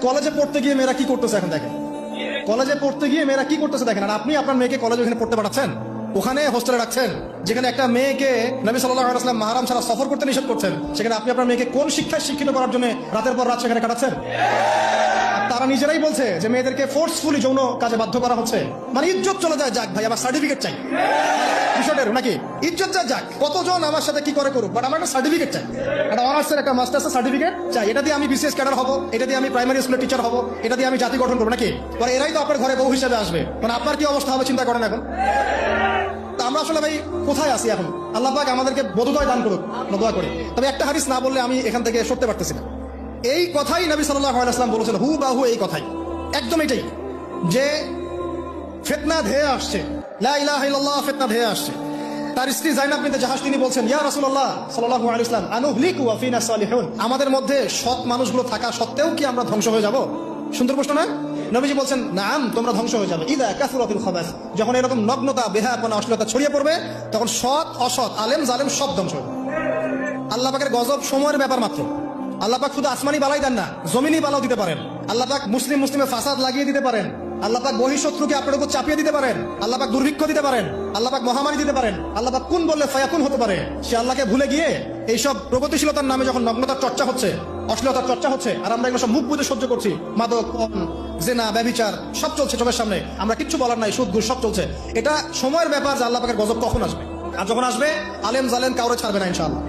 কলেজে পড়তে গিয়ে মেয়েরা কি করতেছে এখন দেখেন, কলেজে পড়তে গিয়ে মেয়েরা কি করতেছে দেখেন। আর আপনি আপনার মেয়েকে কলেজে ওখানে পড়তে পাঠাচ্ছেন, ওখানে হোস্টেলে রাখছেন, যেখানে একটা মেয়েকে নবী সাল্লাল্লাহু আলাইহি ওয়াসাল্লাম মাহরাম ছাড়া সফর করতে নিষেধ করছেন, সেখানে আপনি আপনার মেয়েকে কোন শিক্ষায় শিক্ষিত করার জন্য রাতের পর রাত সেখানে কাটাচ্ছেন? তারা নিজেরাই বলছে যে মেয়েদেরকে ফোর্সফুলি যৌন কাজে বাধ্য করা হচ্ছে। মানে ইজ্জত চলে যায়, যাক ভাই আমার সার্টিফিকেট চাই, বিষয়টা নাকি ইজ্জত যা যাক, কতজন আমার সাথে কি করে করুক, বাট আমার একটা সার্টিফিকেট চাই, একটা অনার্সের একটা মাস্টার্সের সার্টিফিকেট চাই। এটা দিয়ে আমি বিসিএস ক্যাডার হবো, এটা দিয়ে আমি প্রাইমারি স্কুলের টিচার হবো, এটা দিয়ে আমি জাতি গঠন করবো নাকি? পরে এরাই তো আপনার ঘরে বউ হিসেবে আসবে, মানে আপনার কি অবস্থা হবে চিন্তা করেন এখন। আমরা আসলে ভাই কোথায় আছি এখন? আল্লাহ পাক আমাদেরকে বোধোদয় দান করুক, দোয়া করি। তবে একটা হাদিস না বললে আমি এখান থেকে সরতে পারতেছি না। এই কথাই নবী সাল্লাল্লাহু আলাইহি ওয়াসাল্লাম বলেছেন, হু বা হু এই কথাই, একদম এটাই, যে ফিতনা ধেয়ে আসছে, লা ইলাহা ইল্লাল্লাহ, ফিতনা ধেয়ে আসছে। তার স্ত্রী জাইনাব বিনতে জাহাশ তিনি বলছেন, ইয়া রাসূলুল্লাহ সাল্লাল্লাহু আলাইহি ওয়াসাল্লাম, আনুহলিকু ওয়া ফিনা সালিহুন, আমাদের মধ্যে সৎ মানুষগুলো থাকা সত্ত্বেও কি আমরা ধ্বংস হয়ে যাব? সুন্দর প্রশ্ন না? নবীজি বলছেন, নাম, তোমরা ধ্বংস হয়ে যাবে। ইদা কাসুরাতুল খাবাস, যখন এরকম নগ্নতা, বেহায়াপনা, অশ্লীলতা ছড়িয়ে পড়বে, তখন সৎ অসৎ, আলেম জালেম সব ধ্বংস হবে। আল্লাহ পাকের গজব সময়ের ব্যাপার মাত্র। আল্লাহ পাক শুধু আসমানি বালাই দেন না, জমিনি বালাও দিতে পারেন। আল্লাহ পাক মুসলিমে ফাসাদ লাগিয়ে দিতে পারেন। আল্লাহ পাক বহিঃশত্রুকে আপনার উপর চাপিয়ে দিতে পারেন। আল্লাহ পাক দুর্ভিক্ষ দিতে পারেন। আল্লাহ পাক মহামারী দিতে পারেন। আল্লাহ পাক কুন বললে ফায়াকুন হতে পারে। সে আল্লাহকে ভুলে গিয়ে এইসব প্রগতিশীলতার নামে যখন নগ্নতার চর্চা হচ্ছে, অশ্লীলতার চর্চা হচ্ছে, আর আমরা এগুলো সব মুখ বুঝে সহ্য করছি, মাদক, জেনা, ব্যভিচার সব চলছে চোখের সামনে, আমরা কিচ্ছু বলার নাই, সুদ ঘুষ সব চলছে। এটা সময়ের ব্যাপার যে আল্লাহ পাকের গজব কখন আসবে। আর যখন আসবে, আলেম জালেম কাউরে ছাড়বে না ইনশাআল্লাহ।